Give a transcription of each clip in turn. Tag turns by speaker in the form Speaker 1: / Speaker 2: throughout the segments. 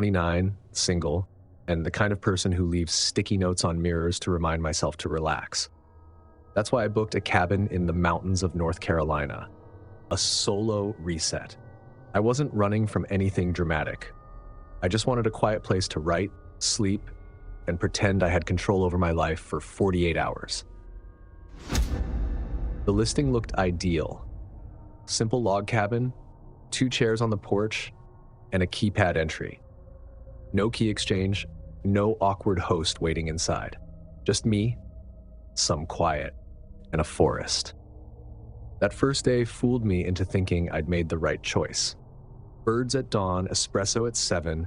Speaker 1: 29, single, and the kind of person who leaves sticky notes on mirrors to remind myself to relax. That's why I booked a cabin in the mountains of North Carolina. A solo reset. I wasn't running from anything dramatic. I just wanted a quiet place to write, sleep, and pretend I had control over my life for 48 hours. The listing looked ideal. Simple log cabin, 2 chairs on the porch, and a keypad entry. No key exchange, no awkward host waiting inside. Just me, some quiet, and a forest. That first day fooled me into thinking I'd made the right choice. Birds at dawn, espresso at 7,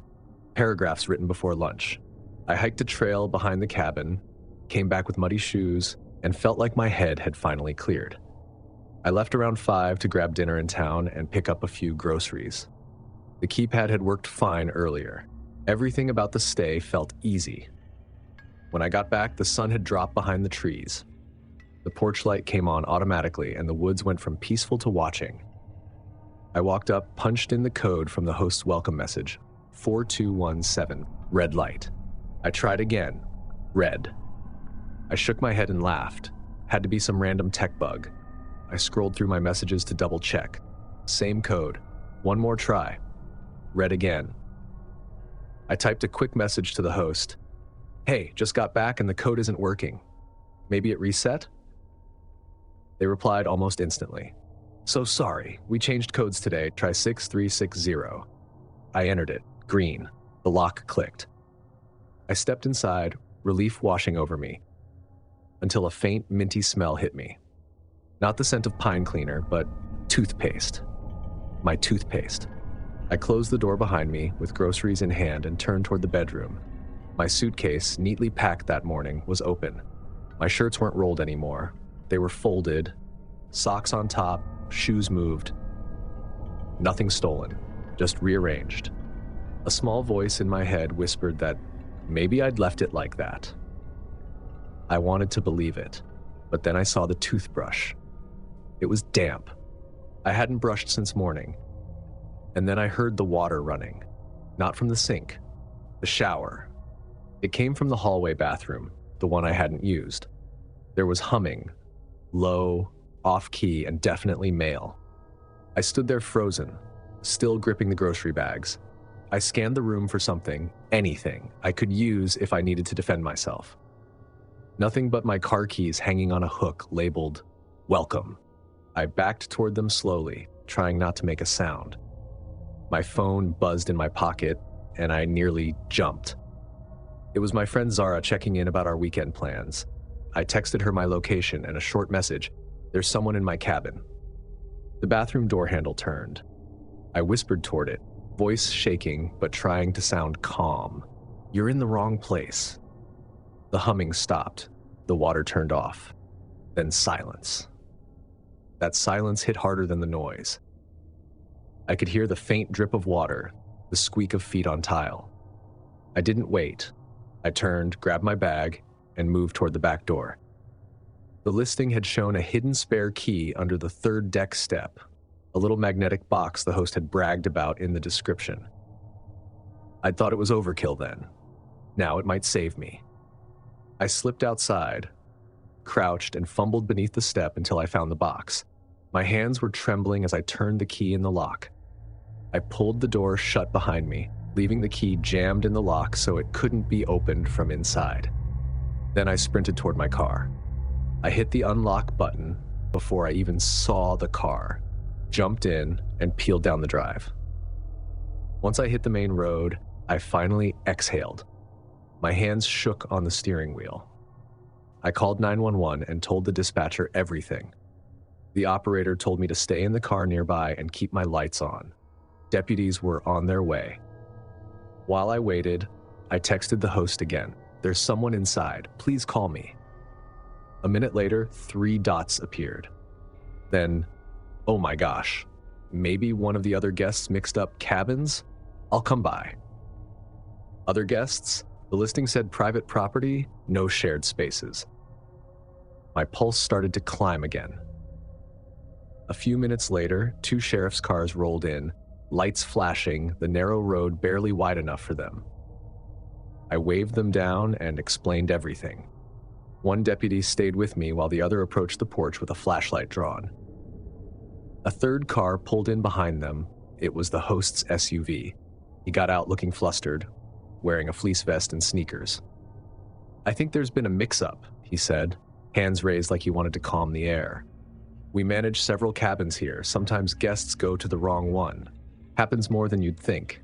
Speaker 1: paragraphs written before lunch. I hiked a trail behind the cabin, came back with muddy shoes, and felt like my head had finally cleared. I left around 5 to grab dinner in town and pick up a few groceries. The keypad had worked fine earlier. Everything about the stay felt easy. When I got back, the sun had dropped behind the trees. The porch light came on automatically, and the woods went from peaceful to watching. I walked up, punched in the code from the host's welcome message, 4217, red light. I tried again, red. I shook my head and laughed. Had to be some random tech bug. I scrolled through my messages to double check. Same code. One more try. Red again. I typed a quick message to the host. Hey, just got back and the code isn't working. Maybe it reset? They replied almost instantly. So sorry, we changed codes today. Try 6360. I entered it. Green. The lock clicked. I stepped inside, relief washing over me, until a faint, minty smell hit me. Not the scent of pine cleaner, but toothpaste. My toothpaste. I closed the door behind me with groceries in hand and turned toward the bedroom. My suitcase, neatly packed that morning, was open. My shirts weren't rolled anymore. They were folded, socks on top, shoes moved. Nothing stolen, just rearranged. A small voice in my head whispered that maybe I'd left it like that. I wanted to believe it, but then I saw the toothbrush. It was damp. I hadn't brushed since morning. And then I heard the water running, not from the sink, the shower. It came from the hallway bathroom, the one I hadn't used. There was humming, low, off-key, and definitely male. I stood there frozen, still gripping the grocery bags. I scanned the room for something, anything, I could use if I needed to defend myself. Nothing but my car keys hanging on a hook labeled, "Welcome." I backed toward them slowly, trying not to make a sound. My phone buzzed in my pocket, and I nearly jumped. It was my friend Zara checking in about our weekend plans. I texted her my location and a short message, "There's someone in my cabin." The bathroom door handle turned. I whispered toward it, voice shaking but trying to sound calm. "You're in the wrong place." The humming stopped. The water turned off. Then silence. That silence hit harder than the noise. I could hear the faint drip of water, the squeak of feet on tile. I didn't wait. I turned, grabbed my bag, and moved toward the back door. The listing had shown a hidden spare key under the third deck step, a little magnetic box the host had bragged about in the description. I'd thought it was overkill then. Now it might save me. I slipped outside, crouched, and fumbled beneath the step until I found the box. My hands were trembling as I turned the key in the lock. I pulled the door shut behind me, leaving the key jammed in the lock so it couldn't be opened from inside. Then I sprinted toward my car. I hit the unlock button before I even saw the car, jumped in, and peeled down the drive. Once I hit the main road, I finally exhaled. My hands shook on the steering wheel. I called 911 and told the dispatcher everything. The operator told me to stay in the car nearby and keep my lights on. Deputies were on their way. While I waited, I texted the host again. "There's someone inside. Please call me." A minute later, 3 dots appeared. Then, oh my gosh, maybe one of the other guests mixed up cabins? I'll come by. Other guests? The listing said private property, no shared spaces. My pulse started to climb again. A few minutes later, 2 sheriff's cars rolled in, lights flashing, the narrow road barely wide enough for them. I waved them down and explained everything. One deputy stayed with me while the other approached the porch with a flashlight drawn. A third car pulled in behind them. It was the host's SUV. He got out looking flustered, wearing a fleece vest and sneakers. "I think there's been a mix-up," he said, hands raised like he wanted to calm the air. "We manage several cabins here. Sometimes guests go to the wrong one. Happens more than you'd think."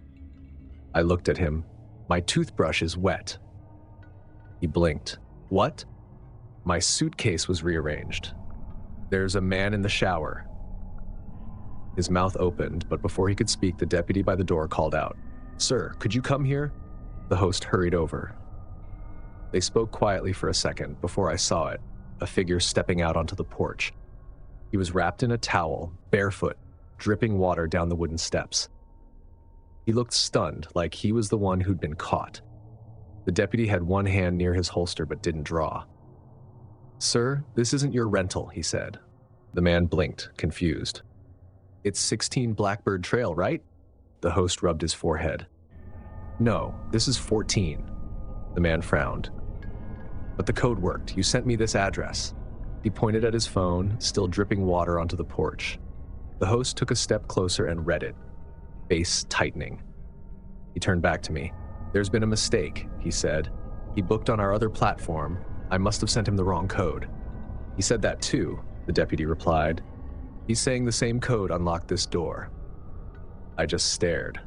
Speaker 1: I looked at him. "My toothbrush is wet." He blinked. "What?" "My suitcase was rearranged. There's a man in the shower." His mouth opened, but before he could speak, the deputy by the door called out, "Sir, could you come here?" The host hurried over. They spoke quietly for a second before I saw it, a figure stepping out onto the porch. He was wrapped in a towel, barefoot, dripping water down the wooden steps. He looked stunned, like he was the one who'd been caught. The deputy had one hand near his holster but didn't draw. "Sir, this isn't your rental," he said. The man blinked, confused. "It's 16 Blackbird Trail, right?" The host rubbed his forehead. "No, this is 14. The man frowned. "But the code worked. You sent me this address." He pointed at his phone, still dripping water onto the porch. The host took a step closer and read it, face tightening. He turned back to me. "There's been a mistake," he said. "He booked on our other platform. I must have sent him the wrong code." "He said that too," the deputy replied. "He's saying the same code unlocked this door." I just stared.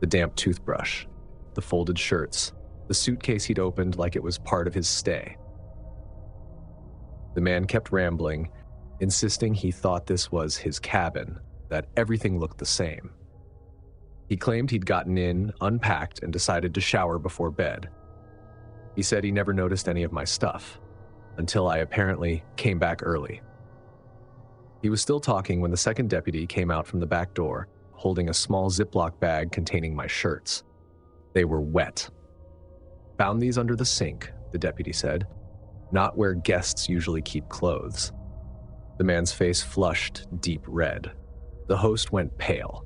Speaker 1: The damp toothbrush, the folded shirts, the suitcase he'd opened like it was part of his stay. The man kept rambling, insisting he thought this was his cabin, that everything looked the same. He claimed he'd gotten in, unpacked, and decided to shower before bed. He said he never noticed any of my stuff, until I apparently came back early. He was still talking when the second deputy came out from the back door, holding a small Ziploc bag containing my shirts. They were wet. "Found these under the sink," the deputy said. "Not where guests usually keep clothes." The man's face flushed deep red. The host went pale.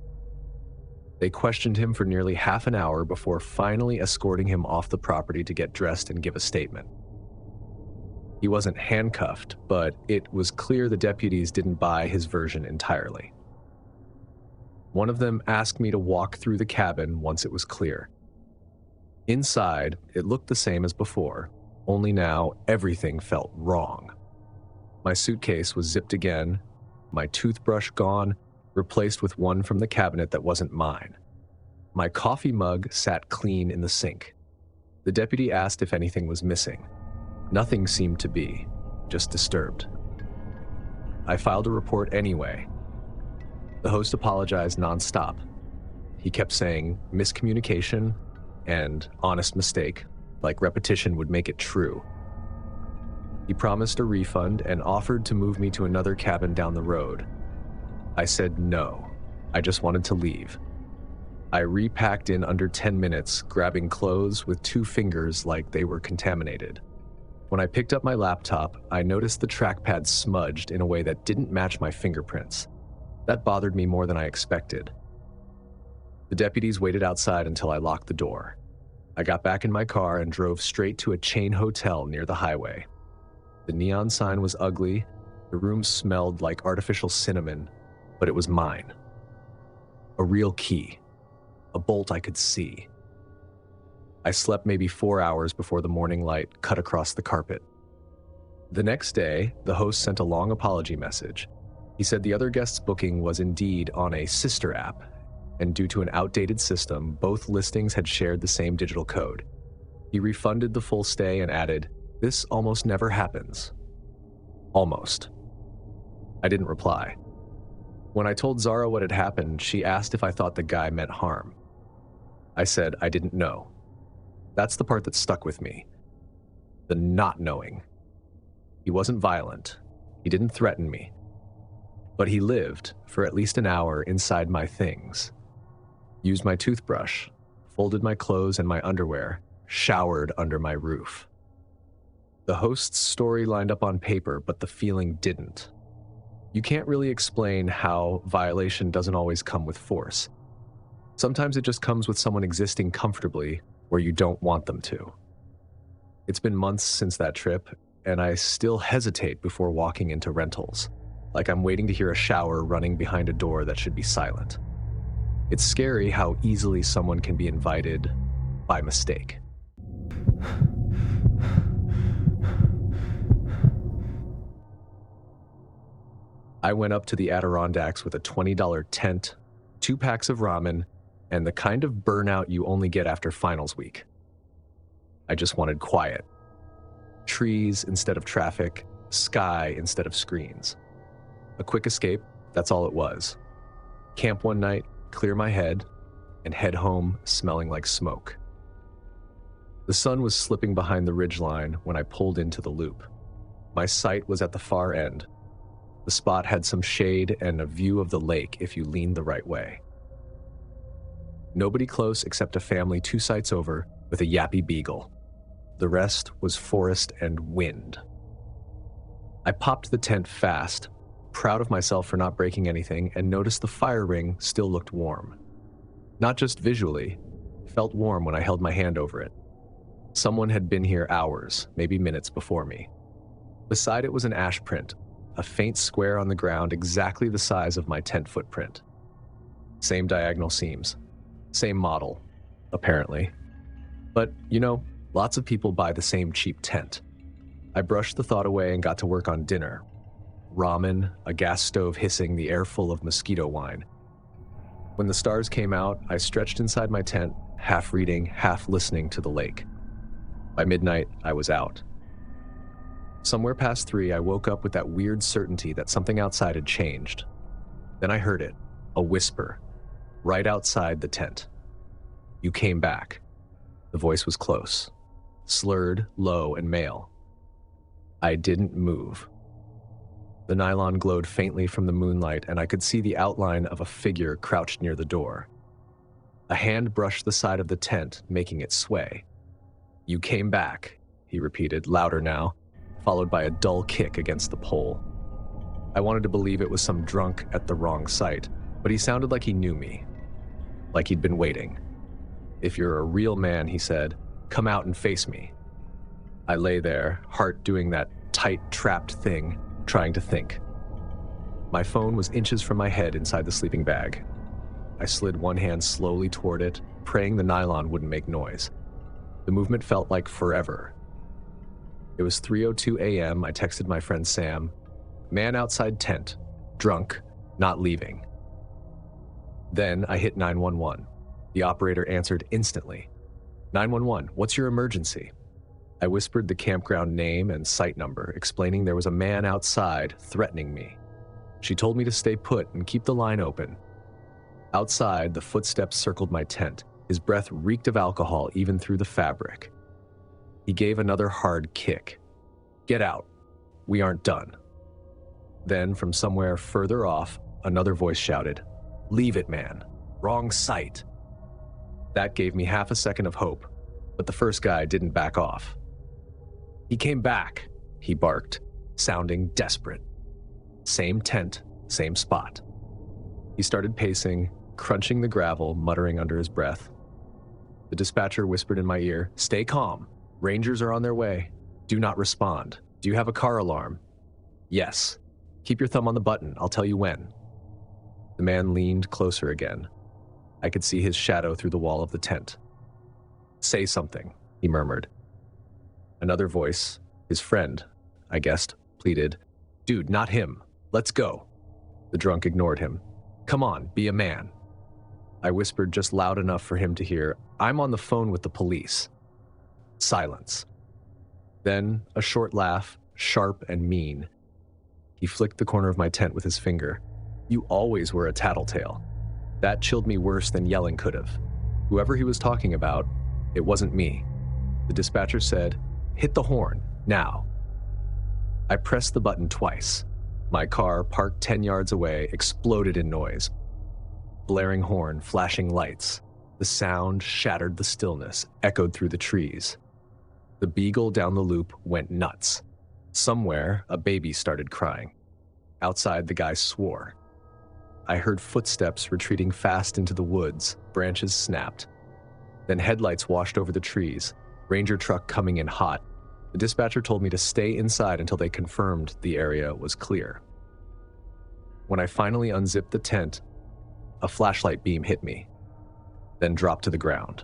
Speaker 1: They questioned him for nearly half an hour before finally escorting him off the property to get dressed and give a statement. He wasn't handcuffed, but it was clear the deputies didn't buy his version entirely. One of them asked me to walk through the cabin once it was clear. Inside, it looked the same as before, only now everything felt wrong. My suitcase was zipped again, my toothbrush gone, replaced with one from the cabinet that wasn't mine. My coffee mug sat clean in the sink. The deputy asked if anything was missing. Nothing seemed to be, just disturbed. I filed a report anyway. The host apologized nonstop. He kept saying miscommunication and honest mistake, like repetition would make it true. He promised a refund and offered to move me to another cabin down the road. I said no. I just wanted to leave. I repacked in under 10 minutes, grabbing clothes with 2 fingers like they were contaminated. When I picked up my laptop, I noticed the trackpad smudged in a way that didn't match my fingerprints. That bothered me more than I expected. The deputies waited outside until I locked the door. I got back in my car and drove straight to a chain hotel near the highway. The neon sign was ugly, the room smelled like artificial cinnamon, but it was mine. A real key, a bolt I could see. I slept maybe 4 hours before the morning light cut across the carpet. The next day, the host sent a long apology message. He said the other guest's booking was indeed on a sister app, and due to an outdated system, both listings had shared the same digital code. He refunded the full stay and added, "This almost never happens." Almost. I didn't reply. When I told Zara what had happened, she asked if I thought the guy meant harm. I said I didn't know. That's the part that stuck with me. The not knowing. He wasn't violent. He didn't threaten me. But he lived for at least an hour inside my things. Used my toothbrush, folded my clothes and my underwear, showered under my roof. The host's story lined up on paper, but the feeling didn't. You can't really explain how violation doesn't always come with force. Sometimes it just comes with someone existing comfortably where you don't want them to. It's been months since that trip, and I still hesitate before walking into rentals, like I'm waiting to hear a shower running behind a door that should be silent. It's scary how easily someone can be invited by mistake. I went up to the Adirondacks with a $20 tent, 2 packs of ramen, and the kind of burnout you only get after finals week. I just wanted quiet. Trees instead of traffic, sky instead of screens. A quick escape, that's all it was. Camp one night, clear my head, and head home smelling like smoke. The sun was slipping behind the ridgeline when I pulled into the loop. My sight was at the far end. The spot had some shade and a view of the lake if you leaned the right way. Nobody close except a family 2 sites over with a yappy beagle. The rest was forest and wind. I popped the tent fast, proud of myself for not breaking anything, and noticed the fire ring still looked warm. Not just visually, felt warm when I held my hand over it. Someone had been here hours, maybe minutes before me. Beside it was an ash print, a faint square on the ground exactly the size of my tent footprint. Same diagonal seams, same model, apparently. But, lots of people buy the same cheap tent. I brushed the thought away and got to work on dinner. Ramen, a gas stove hissing, the air full of mosquito wine. When the stars came out, I stretched inside my tent, half reading, half listening to the lake. By midnight, I was out. Somewhere past 3, I woke up with that weird certainty that something outside had changed. Then I heard it, a whisper, right outside the tent. "You came back." The voice was close, slurred, low, and male. I didn't move. The nylon glowed faintly from the moonlight, and I could see the outline of a figure crouched near the door. A hand brushed the side of the tent, making it sway. "You came back," he repeated, louder now, followed by a dull kick against the pole. I wanted to believe it was some drunk at the wrong site, but he sounded like he knew me, like he'd been waiting. "If you're a real man," he said, "come out and face me." I lay there, heart doing that tight, trapped thing, trying to think. My phone was inches from my head inside the sleeping bag. I slid one hand slowly toward it, praying the nylon wouldn't make noise. The movement felt like forever. It was 3:02 a.m. I texted my friend Sam, "Man outside tent, drunk, not leaving." Then I hit 911. The operator answered instantly. "911, what's your emergency?" I whispered the campground name and site number, explaining there was a man outside threatening me. She told me to stay put and keep the line open. Outside, the footsteps circled my tent. His breath reeked of alcohol even through the fabric. He gave another hard kick. "Get out. We aren't done." Then, from somewhere further off, another voice shouted, "Leave it, man. Wrong site." That gave me half a second of hope, but the first guy didn't back off. "He came back," he barked, sounding desperate. Same tent, same spot. He started pacing, crunching the gravel, muttering under his breath. The dispatcher whispered in my ear, "Stay calm. Rangers are on their way. Do not respond. Do you have a car alarm?" "Yes." "Keep your thumb on the button. I'll tell you when." The man leaned closer again. I could see his shadow through the wall of the tent. "Say something," he murmured. Another voice, his friend, I guessed, pleaded, "Dude, not him. Let's go." The drunk ignored him. "Come on, be a man." I whispered just loud enough for him to hear, "I'm on the phone with the police." Silence. Then a short laugh, sharp and mean. He flicked the corner of my tent with his finger. "You always were a tattletale." That chilled me worse than yelling could have. Whoever he was talking about, it wasn't me. The dispatcher said, "Hit the horn, now." I pressed the button twice. My car, parked 10 yards away, exploded in noise. Blaring horn, flashing lights. The sound shattered the stillness, echoed through the trees. The beagle down the loop went nuts. Somewhere, a baby started crying. Outside, the guy swore. I heard footsteps retreating fast into the woods, branches snapped. Then headlights washed over the trees, ranger truck coming in hot. The dispatcher told me to stay inside until they confirmed the area was clear. When I finally unzipped the tent, a flashlight beam hit me, then dropped to the ground.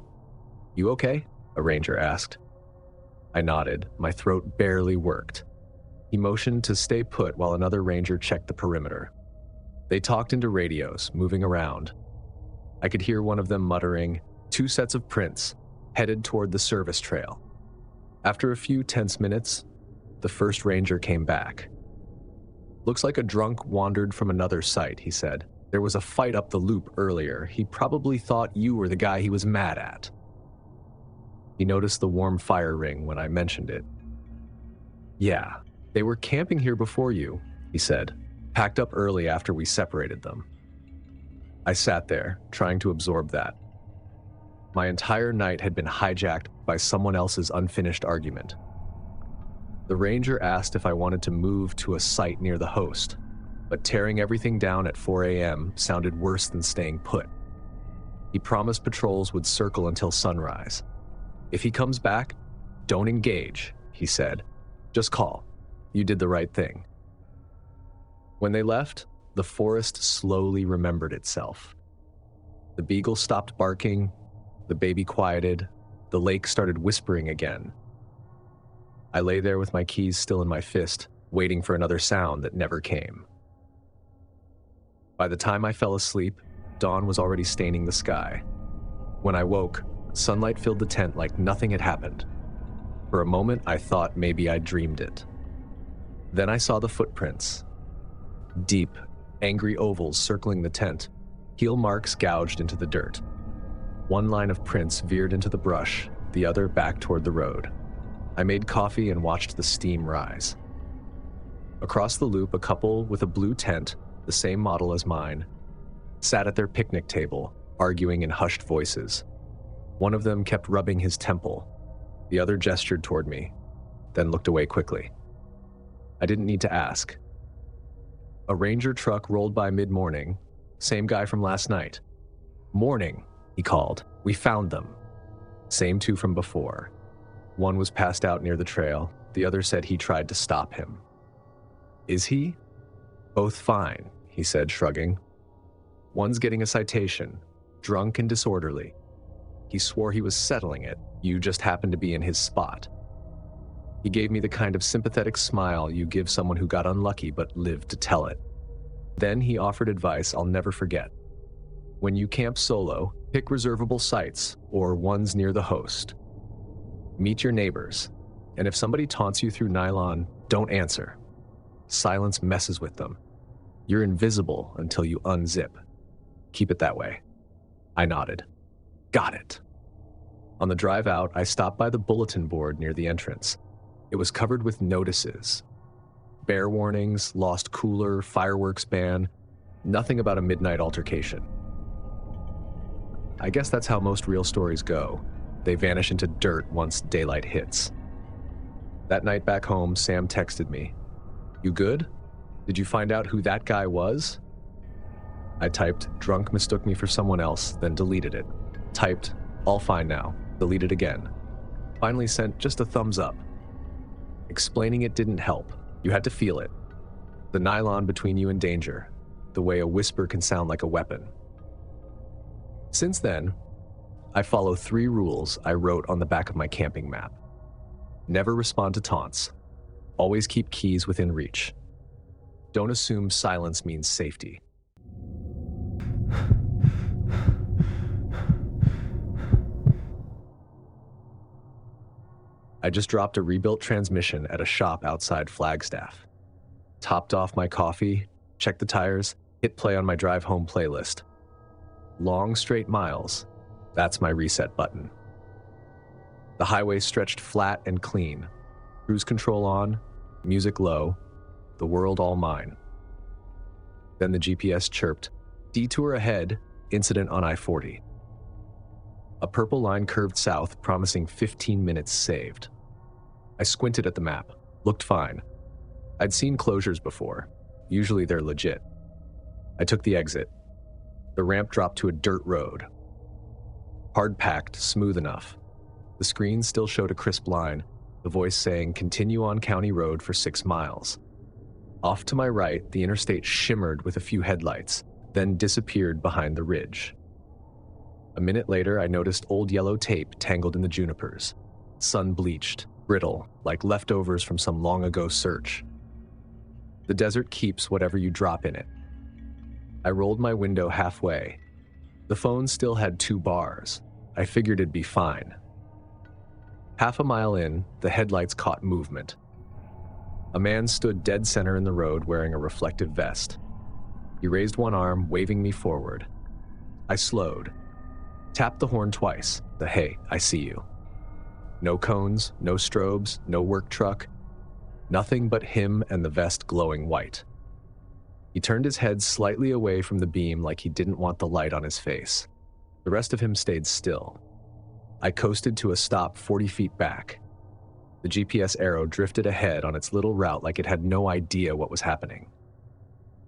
Speaker 1: "You okay?" a ranger asked. I nodded, my throat barely worked. He motioned to stay put while another ranger checked the perimeter. They talked into radios, moving around. I could hear one of them muttering, 2 sets of prints, headed toward the service trail. After a few tense minutes, the first ranger came back. "Looks like a drunk wandered from another site," he said. "There was a fight up the loop earlier. He probably thought you were the guy he was mad at." He noticed the warm fire ring when I mentioned it. "Yeah, they were camping here before you," he said. "Packed up early after we separated them." I sat there, trying to absorb that. My entire night had been hijacked by someone else's unfinished argument. The ranger asked if I wanted to move to a site near the host, but tearing everything down at 4 a.m. sounded worse than staying put. He promised patrols would circle until sunrise. "If he comes back, don't engage," he said. "Just call. You did the right thing." When they left, the forest slowly remembered itself. The beagle stopped barking, the baby quieted, the lake started whispering again. I lay there with my keys still in my fist, waiting for another sound that never came. By the time I fell asleep, dawn was already staining the sky. When I woke, sunlight filled the tent like nothing had happened. For a moment, I thought maybe I dreamed it. Then I saw the footprints. Deep, angry ovals circling the tent, heel marks gouged into the dirt. One line of prints veered into the brush, the other back toward the road. I made coffee and watched the steam rise. Across the loop, a couple with a blue tent, the same model as mine, sat at their picnic table, arguing in hushed voices. One of them kept rubbing his temple. The other gestured toward me, then looked away quickly. I didn't need to ask. A ranger truck rolled by mid-morning, same guy from last night. "Morning," he called. "We found them." Same 2 from before. One was passed out near the trail. The other said he tried to stop him. "Is he?" "Both fine," he said, shrugging. "One's getting a citation, drunk and disorderly. He swore he was settling it. You just happened to be in his spot." He gave me the kind of sympathetic smile you give someone who got unlucky but lived to tell it. Then he offered advice I'll never forget. "When you camp solo, pick reservable sites or ones near the host. Meet your neighbors, and if somebody taunts you through nylon, don't answer. Silence messes with them. You're invisible until you unzip. Keep it that way." I nodded. Got it. On the drive out, I stopped by the bulletin board near the entrance. It was covered with notices. Bear warnings, lost cooler, fireworks ban, nothing about a midnight altercation. I guess that's how most real stories go. They vanish into dirt once daylight hits. That night back home, Sam texted me. "You good? Did you find out who that guy was?" I typed, "Drunk mistook me for someone else," then deleted it. Typed, "All fine now," deleted again. Finally sent just a thumbs up. Explaining it didn't help. You had to feel it. The nylon between you and danger. The way a whisper can sound like a weapon. Since then, I follow 3 rules I wrote on the back of my camping map. Never respond to taunts. Always keep keys within reach. Don't assume silence means safety. I just dropped a rebuilt transmission at a shop outside Flagstaff. Topped off my coffee, checked the tires, hit play on my drive home playlist. Long straight miles, that's my reset button. The highway stretched flat and clean. Cruise control on, music low, the world all mine. Then the GPS chirped, "Detour ahead, incident on I-40. A purple line curved south, promising 15 minutes saved. I squinted at the map, looked fine. I'd seen closures before. Usually they're legit. I took the exit. The ramp dropped to a dirt road. Hard-packed, smooth enough. The screen still showed a crisp line, the voice saying, "Continue on County Road for 6 miles." Off to my right, the interstate shimmered with a few headlights, then disappeared behind the ridge. A minute later, I noticed old yellow tape tangled in the junipers, sun-bleached, brittle, like leftovers from some long-ago search. The desert keeps whatever you drop in it. I rolled my window halfway. The phone still had 2 bars. I figured it'd be fine. Half a mile in, the headlights caught movement. A man stood dead center in the road wearing a reflective vest. He raised one arm, waving me forward. I slowed. Tapped the horn twice, the "Hey, I see you." No cones, no strobes, no work truck. Nothing but him and the vest glowing white. He turned his head slightly away from the beam like he didn't want the light on his face. The rest of him stayed still. I coasted to a stop 40 feet back. The GPS arrow drifted ahead on its little route like it had no idea what was happening.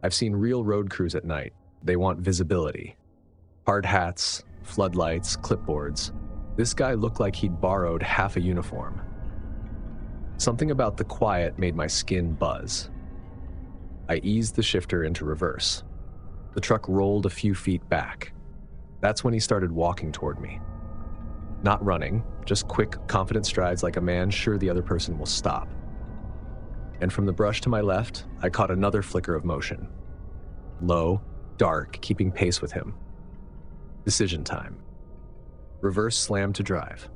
Speaker 1: I've seen real road crews at night. They want visibility. Hard hats, floodlights, clipboards. This guy looked like he'd borrowed half a uniform. Something about the quiet made my skin buzz. I eased the shifter into reverse. The truck rolled a few feet back. That's when he started walking toward me. Not running, just quick, confident strides like a man sure the other person will stop. And from the brush to my left, I caught another flicker of motion. Low, dark, keeping pace with him. Decision time. Reverse slam to drive.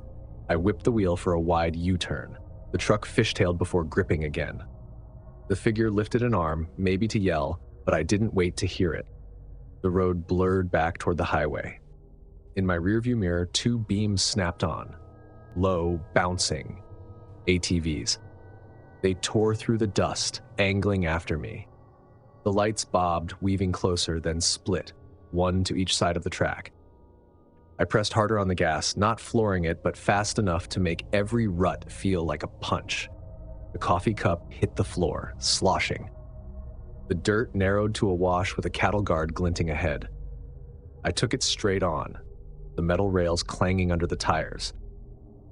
Speaker 1: I whipped the wheel for a wide U-turn. The truck fishtailed before gripping again. The figure lifted an arm, maybe to yell, but I didn't wait to hear it. The road blurred back toward the highway. In my rearview mirror, 2 beams snapped on. Low, bouncing. ATVs. They tore through the dust, angling after me. The lights bobbed, weaving closer, then split, one to each side of the track. I pressed harder on the gas, not flooring it, but fast enough to make every rut feel like a punch. The coffee cup hit the floor, sloshing. The dirt narrowed to a wash with a cattle guard glinting ahead. I took it straight on, the metal rails clanging under the tires.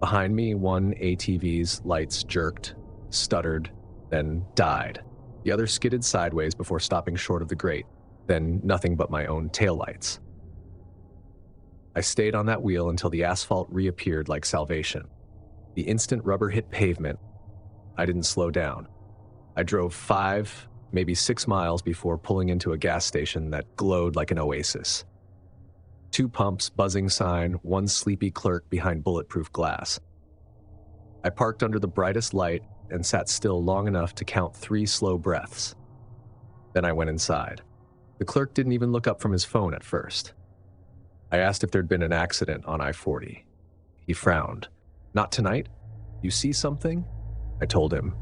Speaker 1: Behind me, one ATV's lights jerked, stuttered, then died. The other skidded sideways before stopping short of the grate, then nothing but my own taillights. I stayed on that wheel until the asphalt reappeared like salvation. The instant rubber hit pavement, I didn't slow down. I drove 5, maybe 6 miles before pulling into a gas station that glowed like an oasis. 2 pumps, buzzing sign, one sleepy clerk behind bulletproof glass. I parked under the brightest light and sat still long enough to count 3 slow breaths. Then I went inside. The clerk didn't even look up from his phone at first. I asked if there'd been an accident on I-40. He frowned. "Not tonight? You see something?" I told him.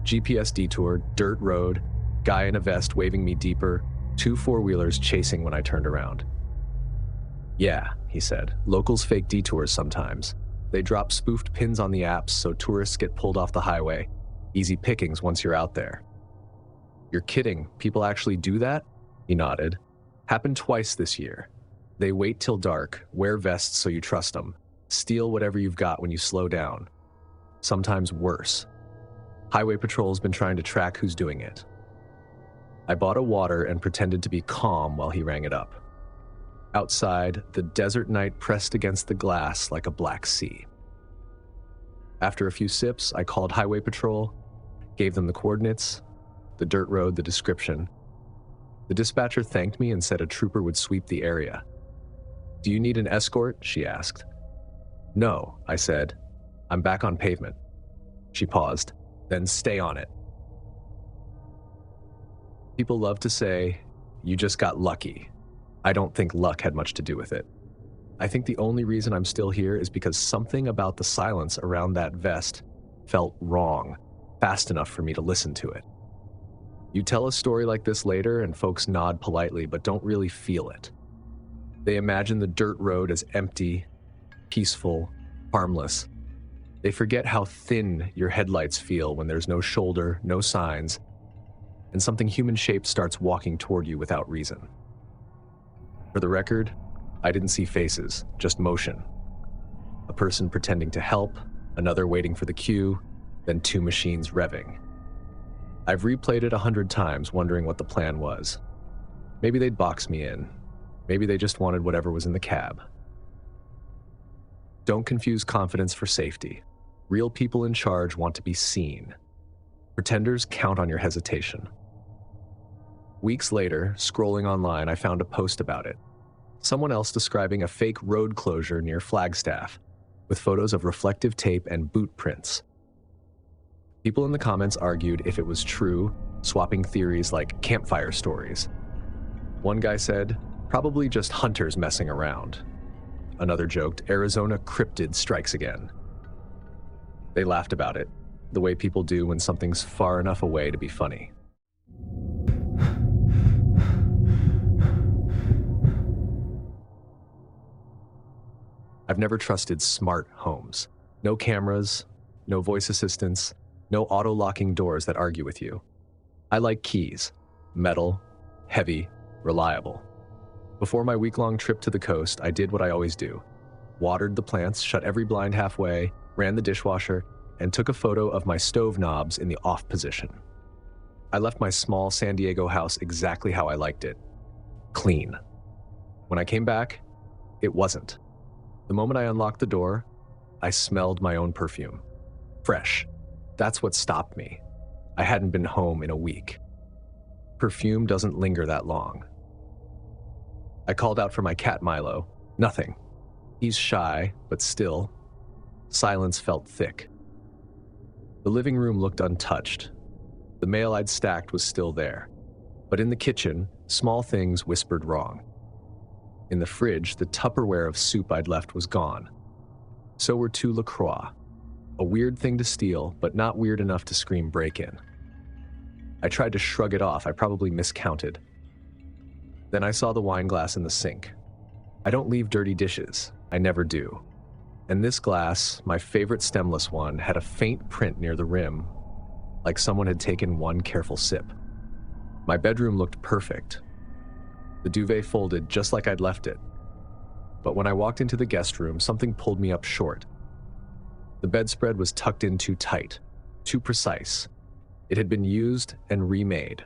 Speaker 1: GPS detour, dirt road, guy in a vest waving me deeper, 2 four-wheelers chasing when I turned around. "Yeah," he said. "Locals fake detours sometimes. They drop spoofed pins on the apps so tourists get pulled off the highway. Easy pickings once you're out there." "You're kidding. People actually do that?" He nodded. "Happened twice this year. They wait till dark, wear vests so you trust them, steal whatever you've got when you slow down. Sometimes worse. Highway Patrol's been trying to track who's doing it." I bought a water and pretended to be calm while he rang it up. Outside, the desert night pressed against the glass like a black sea. After a few sips, I called Highway Patrol, gave them the coordinates, the dirt road, the description. The dispatcher thanked me and said a trooper would sweep the area. "Do you need an escort?" she asked. "No," I said. "I'm back on pavement." She paused. "Then stay on it." People love to say, "You just got lucky." I don't think luck had much to do with it. I think the only reason I'm still here is because something about the silence around that vest felt wrong, fast enough for me to listen to it. You tell a story like this later and folks nod politely but don't really feel it. They imagine the dirt road as empty, peaceful, harmless. They forget how thin your headlights feel when there's no shoulder, no signs, and something human-shaped starts walking toward you without reason. For the record, I didn't see faces, just motion. A person pretending to help, another waiting for the cue, then two machines revving. I've replayed it 100 times, wondering what the plan was. Maybe they'd box me in. Maybe they just wanted whatever was in the cab. Don't confuse confidence for safety. Real people in charge want to be seen. Pretenders count on your hesitation. Weeks later, scrolling online, I found a post about it. Someone else describing a fake road closure near Flagstaff, with photos of reflective tape and boot prints. People in the comments argued if it was true, swapping theories like campfire stories. One guy said, probably just hunters messing around. Another joked, Arizona cryptid strikes again. They laughed about it, the way people do when something's far enough away to be funny. I've never trusted smart homes. No cameras, no voice assistants, no auto-locking doors that argue with you. I like keys, metal, heavy, reliable. Before my week-long trip to the coast, I did what I always do. Watered the plants, shut every blind halfway, ran the dishwasher, and took a photo of my stove knobs in the off position. I left my small San Diego house exactly how I liked it. Clean. When I came back, it wasn't. The moment I unlocked the door, I smelled my own perfume. Fresh. That's what stopped me. I hadn't been home in a week. Perfume doesn't linger that long. I called out for my cat Milo. Nothing. He's shy, but still. Silence felt thick. The living room looked untouched. The mail I'd stacked was still there. But in the kitchen, small things whispered wrong. In the fridge, the Tupperware of soup I'd left was gone. So were 2 LaCroix. A weird thing to steal, but not weird enough to scream break-in. I tried to shrug it off. I probably miscounted. Then I saw the wine glass in the sink. I don't leave dirty dishes. I never do. And this glass, my favorite stemless one, had a faint print near the rim, like someone had taken one careful sip. My bedroom looked perfect. The duvet folded just like I'd left it. But when I walked into the guest room, something pulled me up short. The bedspread was tucked in too tight, too precise. It had been used and remade.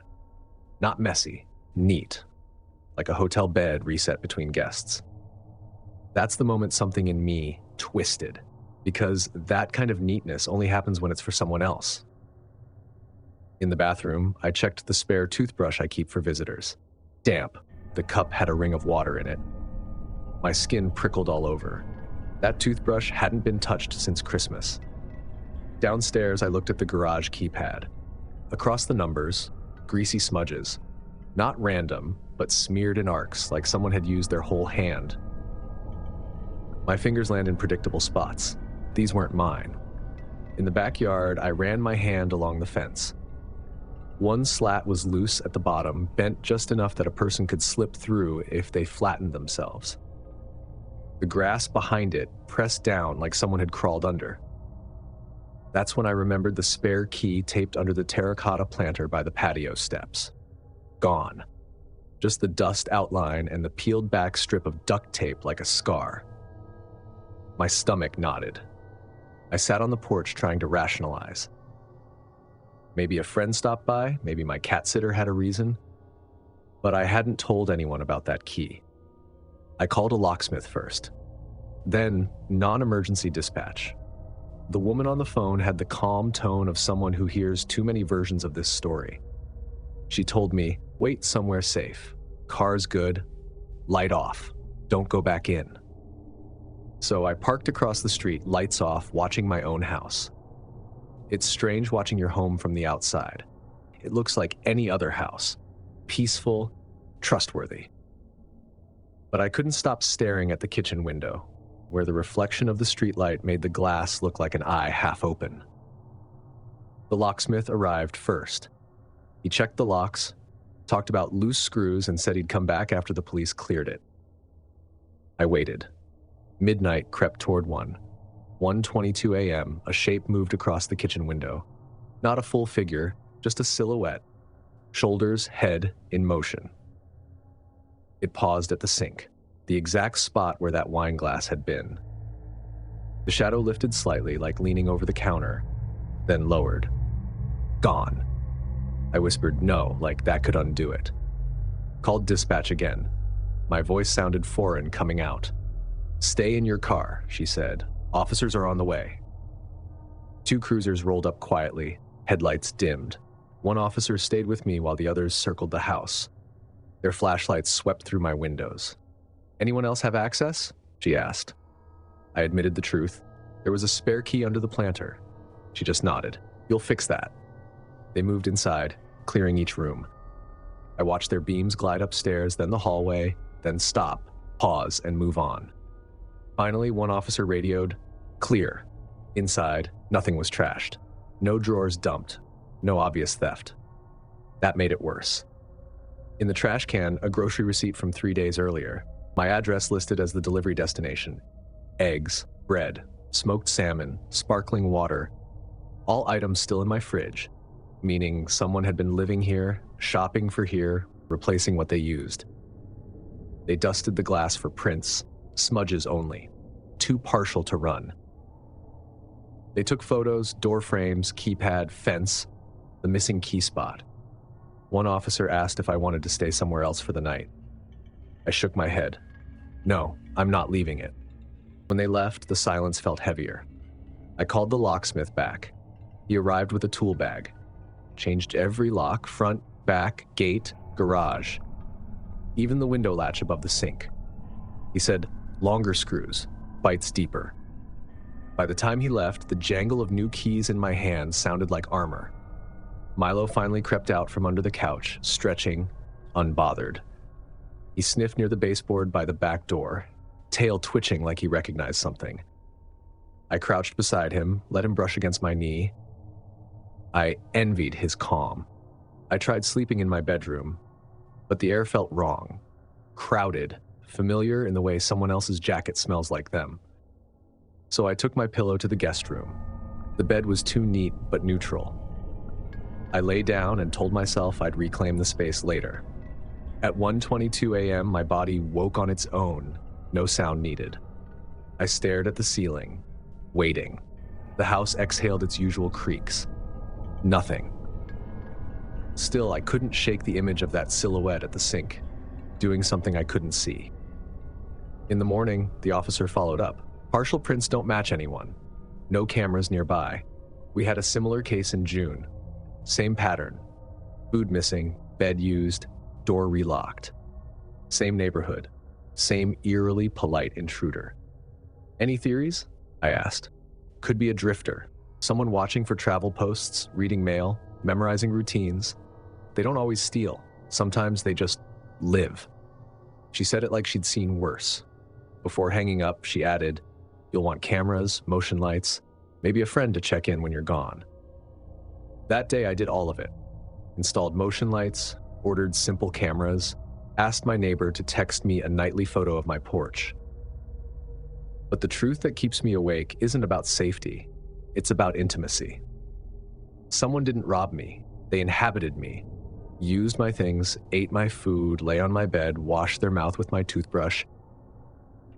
Speaker 1: Not messy, neat, like a hotel bed reset between guests. That's the moment something in me twisted, because that kind of neatness only happens when it's for someone else. In the bathroom, I checked the spare toothbrush I keep for visitors. Damp. The cup had a ring of water in it. My skin prickled all over. That toothbrush hadn't been touched since Christmas. Downstairs, I looked at the garage keypad. Across the numbers, greasy smudges. Not random, but smeared in arcs, like someone had used their whole hand. My fingers land in predictable spots. These weren't mine. In the backyard, I ran my hand along the fence. One slat was loose at the bottom, bent just enough that a person could slip through if they flattened themselves. The grass behind it pressed down like someone had crawled under. That's when I remembered the spare key taped under the terracotta planter by the patio steps. Gone. Just the dust outline and the peeled back strip of duct tape like a scar. My stomach knotted. I sat on the porch trying to rationalize. Maybe a friend stopped by, maybe my cat sitter had a reason, but I hadn't told anyone about that key. I called a locksmith first, then non-emergency dispatch. The woman on the phone had the calm tone of someone who hears too many versions of this story. She told me, wait somewhere safe, car's good, light off, don't go back in. So I parked across the street, lights off, watching my own house. It's strange watching your home from the outside. It looks like any other house, peaceful, trustworthy. But I couldn't stop staring at the kitchen window, where the reflection of the streetlight made the glass look like an eye half open. The locksmith arrived first. He checked the locks, talked about loose screws, and said he'd come back after the police cleared it. I waited. Midnight crept toward 1:22 a.m., a shape moved across the kitchen window. Not a full figure, just a silhouette, shoulders, head in motion. It paused at the sink, the exact spot where that wine glass had been. The shadow lifted slightly, like leaning over the counter, then lowered. Gone. I whispered no, like that could undo it. Called dispatch again. My voice sounded foreign coming out. "Stay in your car," she said. "Officers are on the way." 2 cruisers rolled up quietly, headlights dimmed. One officer stayed with me while the others circled the house. Their flashlights swept through my windows. "Anyone else have access?" she asked. I admitted the truth. There was a spare key under the planter. She just nodded. "You'll fix that." They moved inside, clearing each room. I watched their beams glide upstairs, then the hallway, then stop, pause, and move on. Finally, one officer radioed, "Clear." Inside, nothing was trashed. No drawers dumped. No obvious theft. That made it worse. In the trash can, a grocery receipt from 3 days earlier. My address listed as the delivery destination. Eggs, bread, smoked salmon, sparkling water. All items still in my fridge, meaning someone had been living here, shopping for here, replacing what they used. They dusted the glass for prints, smudges only, too partial to run. They took photos, door frames, keypad, fence, the missing key spot. One officer asked if I wanted to stay somewhere else for the night. I shook my head. No, I'm not leaving it. When they left, the silence felt heavier. I called the locksmith back. He arrived with a tool bag. Changed every lock, front, back, gate, garage. Even the window latch above the sink. He said, "Longer screws, bites deeper." By the time he left, the jangle of new keys in my hands sounded like armor. Milo finally crept out from under the couch, stretching, unbothered. He sniffed near the baseboard by the back door, tail twitching like he recognized something. I crouched beside him, let him brush against my knee. I envied his calm. I tried sleeping in my bedroom, but the air felt wrong, crowded, familiar in the way someone else's jacket smells like them. So I took my pillow to the guest room. The bed was too neat but neutral. I lay down and told myself I'd reclaim the space later. At 1:22 a.m., my body woke on its own, no sound needed. I stared at the ceiling, waiting. The house exhaled its usual creaks. Nothing. Still, I couldn't shake the image of that silhouette at the sink, doing something I couldn't see. In the morning, the officer followed up. Partial prints don't match anyone. No cameras nearby. We had a similar case in June. Same pattern. Food missing, bed used, door relocked. Same neighborhood. Same eerily polite intruder. Any theories? I asked. Could be a drifter. Someone watching for travel posts, reading mail, memorizing routines. They don't always steal. Sometimes they just live. She said it like she'd seen worse. Before hanging up, she added, "You'll want cameras, motion lights, maybe a friend to check in when you're gone." That day I did all of it. Installed motion lights, ordered simple cameras, asked my neighbor to text me a nightly photo of my porch. But the truth that keeps me awake isn't about safety. It's about intimacy. Someone didn't rob me. They inhabited me. Used my things, ate my food, lay on my bed, washed their mouth with my toothbrush.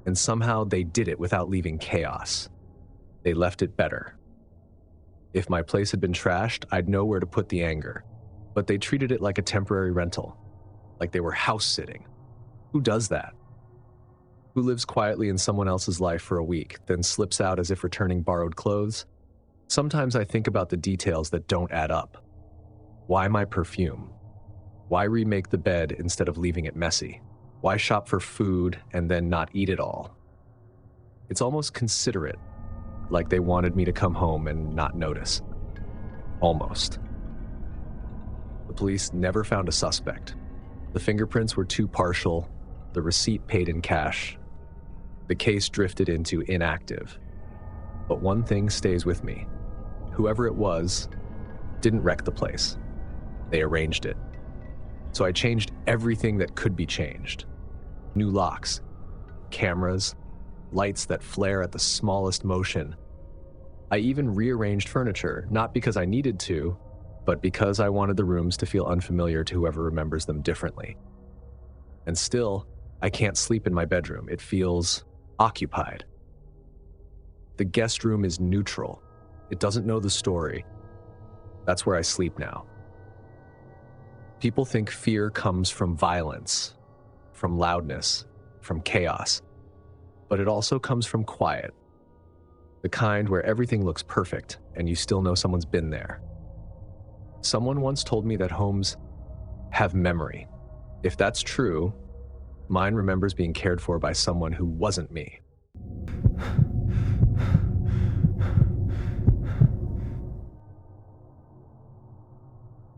Speaker 1: And somehow they did it without leaving chaos. They left it better. If my place had been trashed, I'd know where to put the anger. But they treated it like a temporary rental, like they were house sitting. Who does that? Who lives quietly in someone else's life for a week, then slips out as if returning borrowed clothes? Sometimes I think about the details that don't add up. Why my perfume? Why remake the bed instead of leaving it messy? Why shop for food and then not eat it all? It's almost considerate, like they wanted me to come home and not notice. Almost. The police never found a suspect. The fingerprints were too partial, the receipt paid in cash. The case drifted into inactive. But one thing stays with me. Whoever it was didn't wreck the place. They arranged it. So I changed everything that could be changed. New locks, cameras, lights that flare at the smallest motion. I even rearranged furniture, not because I needed to, but because I wanted the rooms to feel unfamiliar to whoever remembers them differently. And still, I can't sleep in my bedroom. It feels occupied. The guest room is neutral. It doesn't know the story. That's where I sleep now. People think fear comes from violence, from loudness, from chaos. But it also comes from quiet. The kind where everything looks perfect and you still know someone's been there. Someone once told me that homes have memory. If that's true, mine remembers being cared for by someone who wasn't me.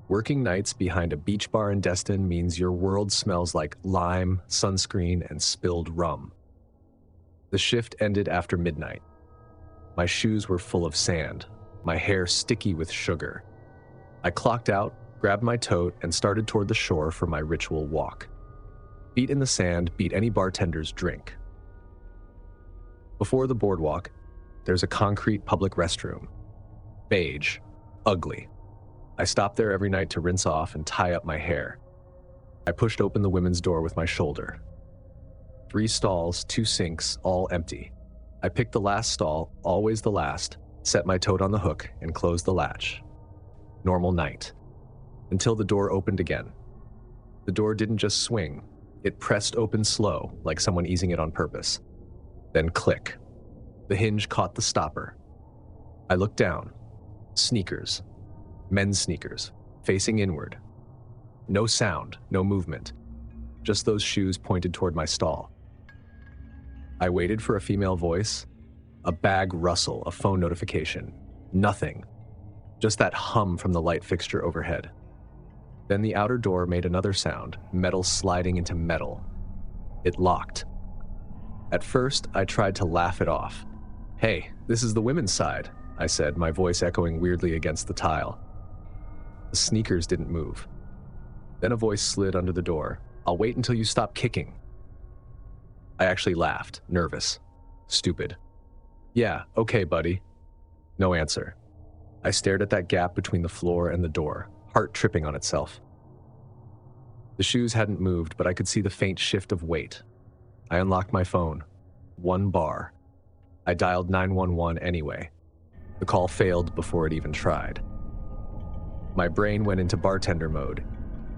Speaker 1: Working nights behind a beach bar in Destin means your world smells like lime, sunscreen, and spilled rum. The shift ended after midnight. My shoes were full of sand, my hair sticky with sugar. I clocked out, grabbed my tote, and started toward the shore for my ritual walk. Feet in the sand beat any bartender's drink. Before the boardwalk, there's a concrete public restroom. Beige, ugly. I stopped there every night to rinse off and tie up my hair. I pushed open the women's door with my shoulder. 3 stalls, 2 sinks, all empty. I picked the last stall, always the last, set my tote on the hook, and closed the latch. Normal night. Until the door opened again. The door didn't just swing. It pressed open slow, like someone easing it on purpose. Then click. The hinge caught the stopper. I looked down. Sneakers. Men's sneakers, facing inward. No sound, no movement. Just those shoes pointed toward my stall. I waited for a female voice, a bag rustle, a phone notification. Nothing. Just that hum from the light fixture overhead. Then the outer door made another sound, metal sliding into metal. It locked. At first, I tried to laugh it off. "Hey, this is the women's side," I said, my voice echoing weirdly against the tile. The sneakers didn't move. Then a voice slid under the door. "I'll wait until you stop kicking." I actually laughed, nervous, stupid. "Yeah, okay, buddy." No answer. I stared at that gap between the floor and the door, heart tripping on itself. The shoes hadn't moved, but I could see the faint shift of weight. I unlocked my phone. 1 bar. I dialed 911 anyway. The call failed before it even tried. My brain went into bartender mode.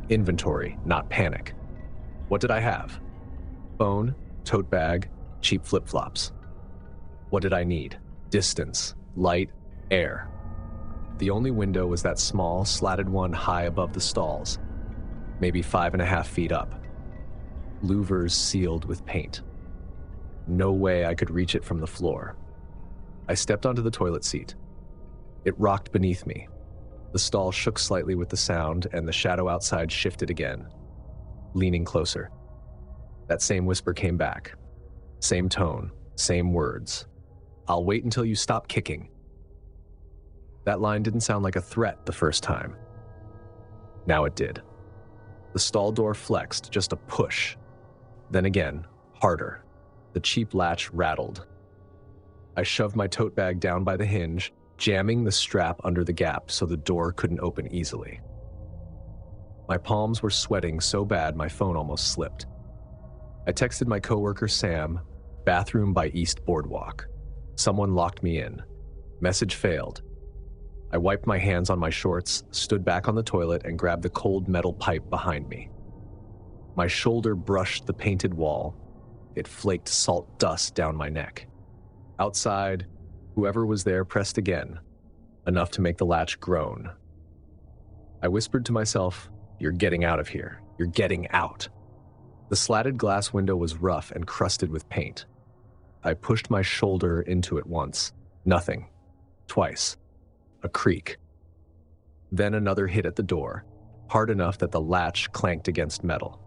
Speaker 1: Inventory, not panic. What did I have? Phone, tote bag, cheap flip-flops. What did I need? Distance, light, air. The only window was that small, slatted one high above the stalls, maybe 5.5 feet up. Louvers sealed with paint. No way I could reach it from the floor. I stepped onto the toilet seat. It rocked beneath me. The stall shook slightly with the sound, and the shadow outside shifted again. Leaning closer. That same whisper came back. Same tone, same words. "I'll wait until you stop kicking." That line didn't sound like a threat the first time. Now it did. The stall door flexed, just a push. Then again, harder. The cheap latch rattled. I shoved my tote bag down by the hinge, jamming the strap under the gap so the door couldn't open easily. My palms were sweating so bad my phone almost slipped. I texted my coworker Sam, "Bathroom by East Boardwalk." Someone locked me in. Message failed. I wiped my hands on my shorts, stood back on the toilet, and grabbed the cold metal pipe behind me. My shoulder brushed the painted wall. It flaked salt dust down my neck. Outside, whoever was there pressed again, enough to make the latch groan. I whispered to myself, "You're getting out of here. You're getting out." The slatted glass window was rough and crusted with paint. I pushed my shoulder into it once. Nothing. Twice. A creak. Then another hit at the door, hard enough that the latch clanked against metal.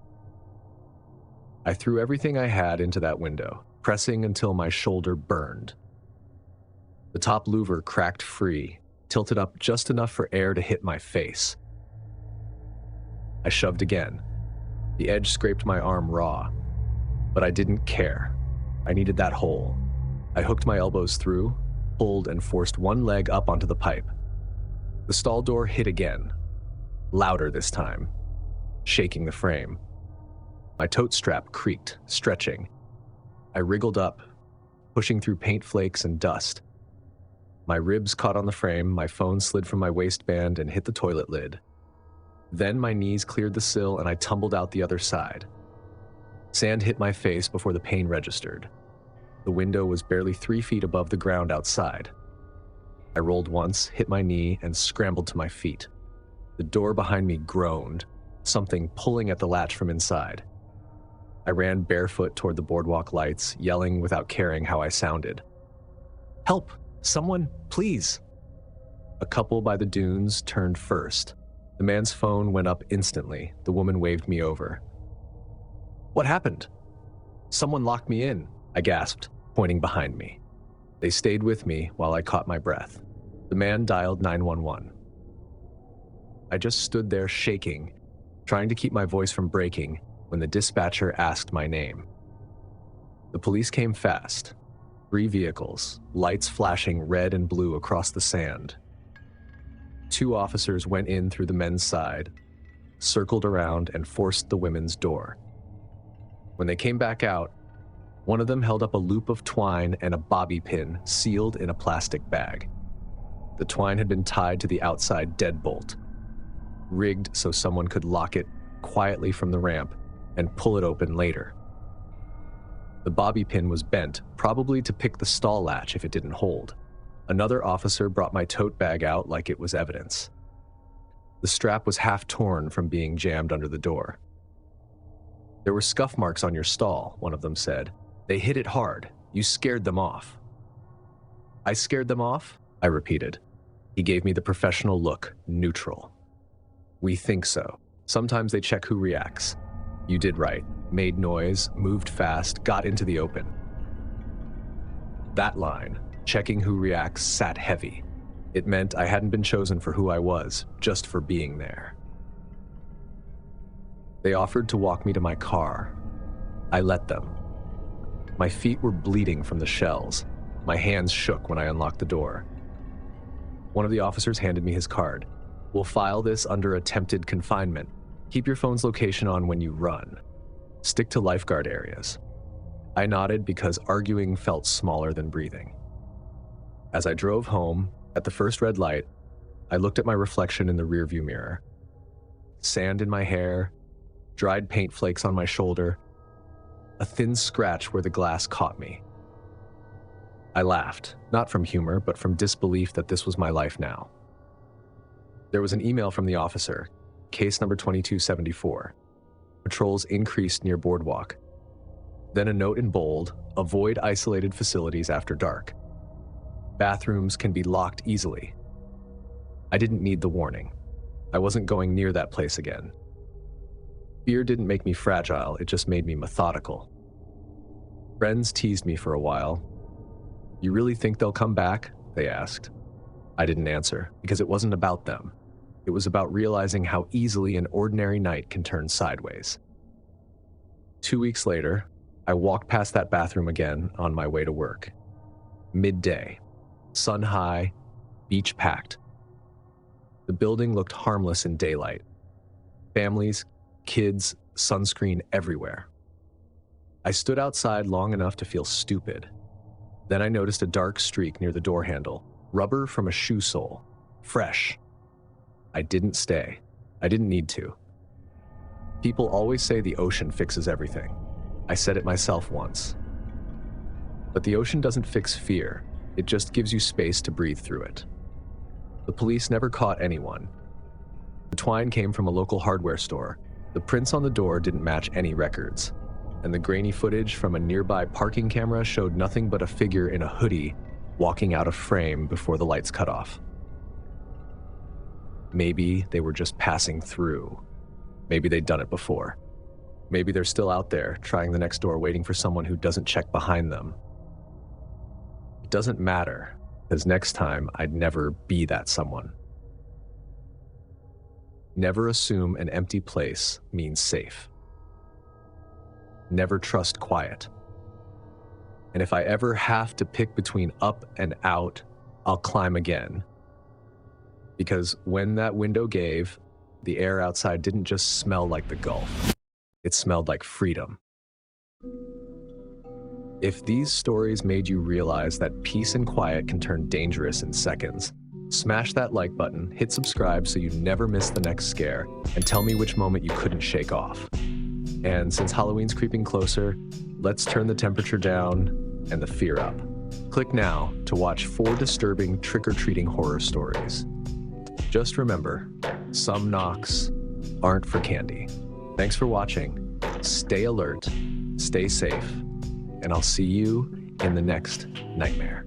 Speaker 1: I threw everything I had into that window, pressing until my shoulder burned. The top louver cracked free, tilted up just enough for air to hit my face. I shoved again. The edge scraped my arm raw, but I didn't care. I needed that hole. I hooked my elbows through, pulled, and forced one leg up onto the pipe. The stall door hit again, louder this time, shaking the frame. My tote strap creaked, stretching. I wriggled up, pushing through paint flakes and dust. My ribs caught on the frame, my phone slid from my waistband and hit the toilet lid. Then my knees cleared the sill and I tumbled out the other side. Sand hit my face before the pain registered. The window was barely 3 feet above the ground outside. I rolled once, hit my knee, and scrambled to my feet. The door behind me groaned, something pulling at the latch from inside. I ran barefoot toward the boardwalk lights, yelling without caring how I sounded. "Help! Someone, please!" A couple by the dunes turned first. The man's phone went up instantly. The woman waved me over. "What happened?" "Someone locked me in," I gasped, pointing behind me. They stayed with me while I caught my breath. The man dialed 911. I just stood there shaking, trying to keep my voice from breaking, when the dispatcher asked my name. The police came fast. 3 vehicles, lights flashing red and blue across the sand. 2 officers went in through the men's side, circled around, and forced the women's door. When they came back out, one of them held up a loop of twine and a bobby pin sealed in a plastic bag. The twine had been tied to the outside deadbolt, rigged so someone could lock it quietly from the ramp and pull it open later. The bobby pin was bent, probably to pick the stall latch if it didn't hold. Another officer brought my tote bag out like it was evidence. The strap was half torn from being jammed under the door. "There were scuff marks on your stall," one of them said. "They hit it hard. You scared them off." "I scared them off?" I repeated. He gave me the professional look, neutral. "We think so. Sometimes they check who reacts. You did right. Made noise, moved fast, got into the open." That line, checking who reacts, sat heavy. It meant I hadn't been chosen for who I was, just for being there. They offered to walk me to my car. I let them. My feet were bleeding from the shells. My hands shook when I unlocked the door. One of the officers handed me his card. "We'll file this under attempted confinement. Keep your phone's location on when you run. Stick to lifeguard areas." I nodded because arguing felt smaller than breathing. As I drove home, at the first red light, I looked at my reflection in the rearview mirror. Sand in my hair, dried paint flakes on my shoulder, a thin scratch where the glass caught me. I laughed, not from humor, but from disbelief that this was my life now. There was an email from the officer, case number 2274. Patrols increased near Boardwalk. Then a note in bold, avoid isolated facilities after dark. Bathrooms can be locked easily. I didn't need the warning. I wasn't going near that place again. Fear didn't make me fragile, it just made me methodical. Friends teased me for a while. "You really think they'll come back?" they asked. I didn't answer, because it wasn't about them. It was about realizing how easily an ordinary night can turn sideways. 2 weeks later, I walked past that bathroom again on my way to work. Midday, sun high, beach packed. The building looked harmless in daylight. Families, kids, sunscreen everywhere. I stood outside long enough to feel stupid. Then I noticed a dark streak near the door handle, rubber from a shoe sole, fresh. I didn't stay. I didn't need to. People always say the ocean fixes everything. I said it myself once. But the ocean doesn't fix fear. It just gives you space to breathe through it. The police never caught anyone. The twine came from a local hardware store. The prints on the door didn't match any records. And the grainy footage from a nearby parking camera showed nothing but a figure in a hoodie walking out of frame before the lights cut off. Maybe they were just passing through. Maybe they'd done it before. Maybe they're still out there, trying the next door, waiting for someone who doesn't check behind them. It doesn't matter, because next time I'd never be that someone. Never assume an empty place means safe. Never trust quiet. And if I ever have to pick between up and out, I'll climb again. Because when that window gave, the air outside didn't just smell like the Gulf. It smelled like freedom. If these stories made you realize that peace and quiet can turn dangerous in seconds, smash that like button, hit subscribe so you never miss the next scare, and tell me which moment you couldn't shake off. And since Halloween's creeping closer, let's turn the temperature down and the fear up. Click now to watch 4 disturbing trick-or-treating horror stories. Just remember, some knocks aren't for candy. Thanks for watching. Stay alert, stay safe, and I'll see you in the next nightmare.